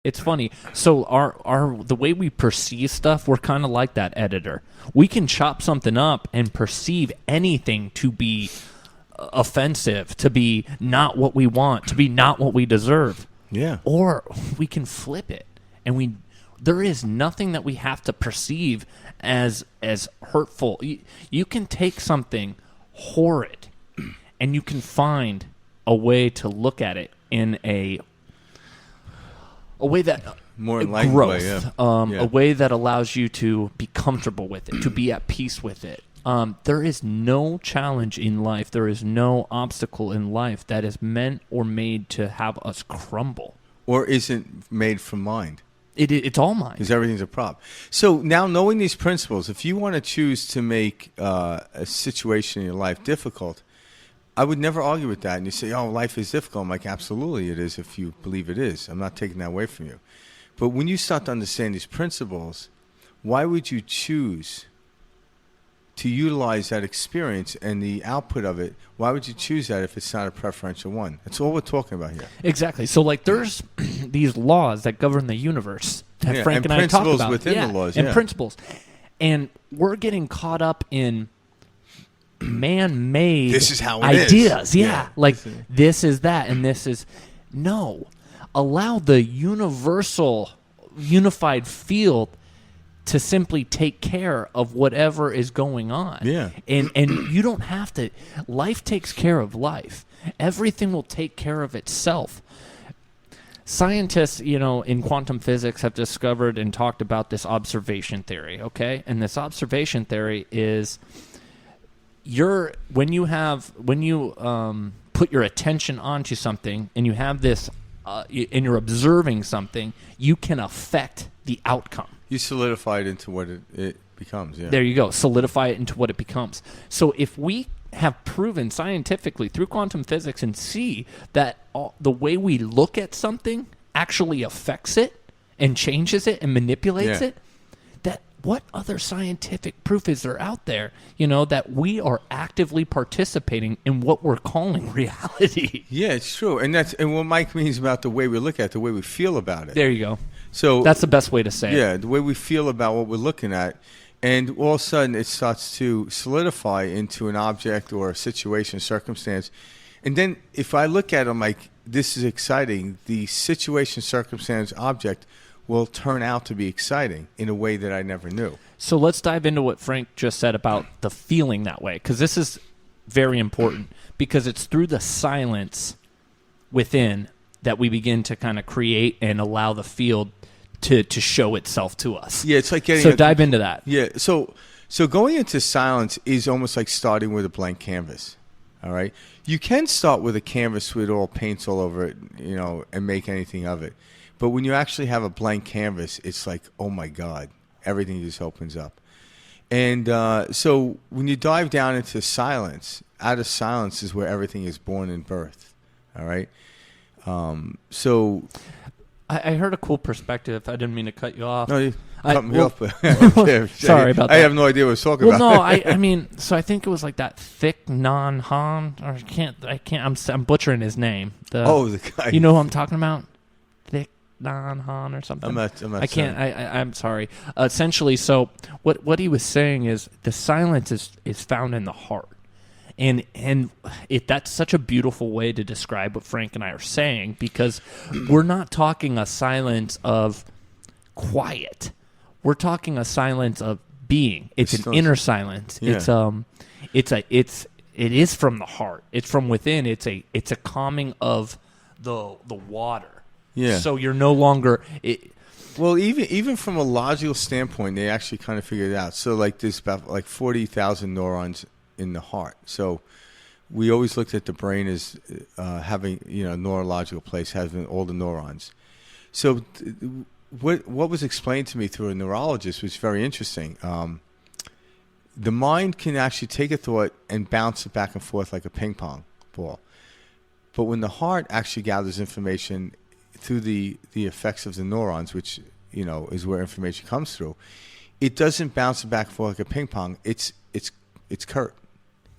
It's funny. So our the way we perceive stuff, we're kind of like that editor. We can chop something up and perceive anything to be offensive, to be not what we want, to be not what we deserve. Yeah. Or we can flip it, and there is nothing that we have to perceive as hurtful. You can take something horrid, and you can find a way to look at it in a way that more enlightened growth, way, yeah. A way that allows you to be comfortable with it, to be at peace with it. There is no challenge in life, there is no obstacle in life that is meant or made to have us crumble. Or isn't made from mind. It's all mind. Because everything's a prop. So now knowing these principles, if you want to choose to make a situation in your life difficult, I would never argue with that. And you say, oh, life is difficult. I'm like, absolutely it is if you believe it is. I'm not taking that away from you. But when you start to understand these principles, why would you choose to utilize that experience and the output of it? Why would you choose that if it's not a preferential one? That's all we're talking about here. Exactly. So like there's these laws that govern the universe that Frank and I talked about. Principles within the laws. And principles. And we're getting caught up in man-made this is how it ideas. is. Yeah. Like this is that and this is no. Allow the universal unified field to simply take care of whatever is going on. Yeah. And you don't have to. Life takes care of life. Everything will take care of itself. Scientists, in quantum physics have discovered and talked about this observation theory, okay? And this observation theory is when you put your attention onto something and you have this and you're observing something, you can affect the outcome. You solidify it into what it becomes. Yeah. There you go. Solidify it into what it becomes. So if we have proven scientifically through quantum physics and see that the way we look at something actually affects it and changes it and manipulates it, that what other scientific proof is there out there, that we are actively participating in what we're calling reality? Yeah, it's true. And what Mike means about the way we look at it, the way we feel about it. There you go. So that's the best way to say it. Yeah, the way we feel about what we're looking at. And all of a sudden it starts to solidify into an object or a situation, circumstance. And then if I look at it, I'm like, this is exciting. The situation, circumstance, object will turn out to be exciting in a way that I never knew. So let's dive into what Frank just said about the feeling that way, because this is very important, because it's through the silence within that we begin to kind of create and allow the field to show itself to us. Yeah, it's like getting... So dive into that. Yeah, so going into silence is almost like starting with a blank canvas, all right? You can start with a canvas with all paints all over it, and make anything of it. But when you actually have a blank canvas, it's like, oh my God, everything just opens up. And so when you dive down into silence, out of silence is where everything is born and birthed, all right? So... I heard a cool perspective. I didn't mean to cut you off. No, you cut me off. Sorry about that. I have no idea what I was talking about. No, I mean, so I think it was like that Thich Nhat Hanh, or I can't, I'm butchering his name. The guy. You know who I'm talking about? Thich Nhat Hanh or something? I'm not I can't, I'm sorry. Essentially, so what he was saying is the silence is found in the heart. And that's such a beautiful way to describe what Frank and I are saying, because we're not talking a silence of quiet. We're talking a silence of being. It's an inner silence. Yeah. It is from the heart. It's from within. It's a calming of the water. Yeah. So you're no longer. Well, even from a logical standpoint, they actually kind of figured it out. So like there's about 40,000 neurons in the heart. So we always looked at the brain as having, neurological place, having all the neurons. So what was explained to me through a neurologist was very interesting. The mind can actually take a thought and bounce it back and forth like a ping pong ball. But when the heart actually gathers information through the effects of the neurons, which, is where information comes through, it doesn't bounce it back and forth like a ping pong. It's curt.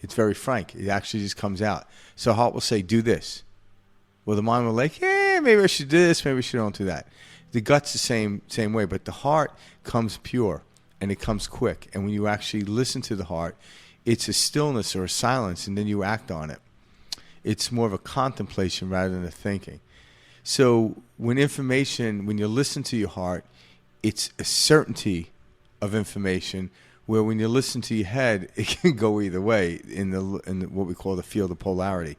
It's very frank. It actually just comes out. So heart will say, do this. Well, the mind will maybe I should do this, maybe I should don't do that. The gut's the same way, but the heart comes pure and it comes quick. And when you actually listen to the heart, it's a stillness or a silence, and then you act on it. It's more of a contemplation rather than a thinking. So when you listen to your heart, it's a certainty of information, where when you listen to your head, it can go either way in what we call the field of polarity.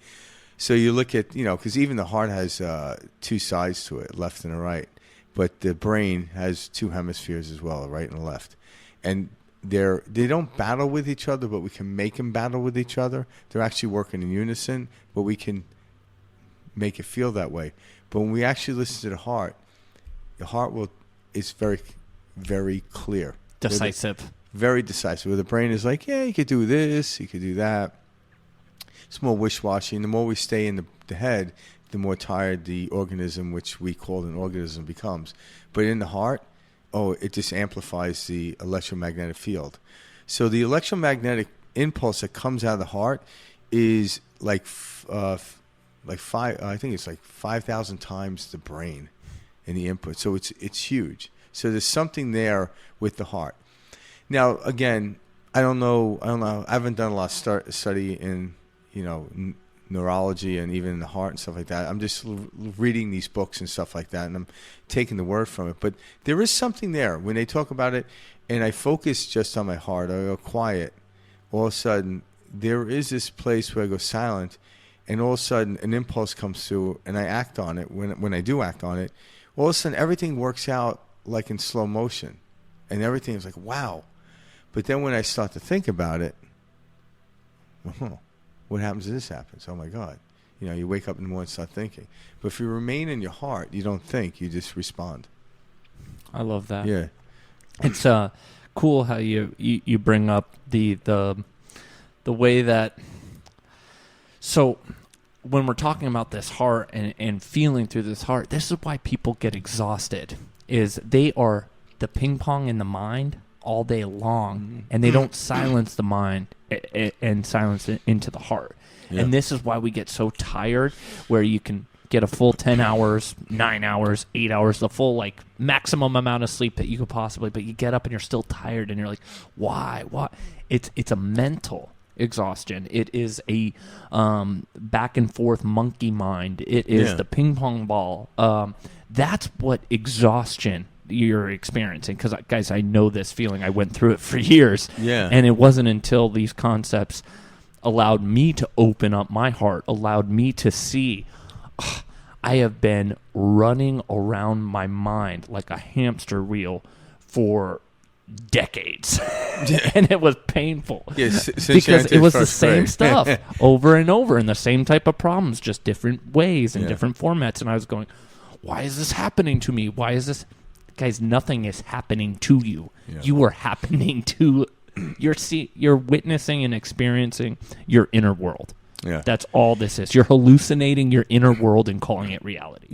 So you look at, because even the heart has two sides to it, left and a right, but the brain has two hemispheres as well, a right and a left. And they don't battle with each other, but we can make them battle with each other. They're actually working in unison, but we can make it feel that way. But when we actually listen to the heart is very, very clear. Decisive. Very decisive. Where the brain is like, yeah, you could do this, you could do that. It's more wish-washy. And the more we stay in the head, the more tired the organism, which we call an organism, becomes. But in the heart, it just amplifies the electromagnetic field. So the electromagnetic impulse that comes out of the heart is I think it's like 5,000 times the brain in the input. So it's huge. So there's something there with the heart. Now, again, I don't know. I haven't done a lot of study in, neurology and even in the heart and stuff like that. I'm just reading these books and stuff like that, and I'm taking the word from it. But there is something there when they talk about it, and I focus just on my heart. I go quiet. All of a sudden, there is this place where I go silent, and all of a sudden, an impulse comes through, and I act on it. When I do act on it, all of a sudden, everything works out like in slow motion, and everything is like, wow. But then when I start to think about it, what happens if this happens? Oh, my God. You wake up in the morning and start thinking. But if you remain in your heart, you don't think. You just respond. I love that. Yeah. It's cool how you bring up the way that... So when we're talking about this heart and feeling through this heart, this is why people get exhausted, is they are the ping pong in the mind all day long, and they don't silence the mind and silence it into the heart. Yeah. And this is why we get so tired, where you can get a full 10 hours, 9 hours, 8 hours, the full maximum amount of sleep that you could possibly, but you get up and you're still tired, and you're like, why? It's a mental exhaustion. It is a back and forth monkey mind. It is the ping pong ball. That's what exhaustion you're experiencing, because guys, I know this feeling. I went through it for years, and it wasn't until these concepts allowed me to open up my heart, allowed me to see I have been running around my mind like a hamster wheel for decades. And it was painful, because it was the same stuff over and over, and the same type of problems, just different ways and different formats. And I was going, why is this happening to me? Why is this? Guys, nothing is happening to you. You are happening to you're witnessing and experiencing your inner world. That's all this is. You're hallucinating your inner world and calling it reality.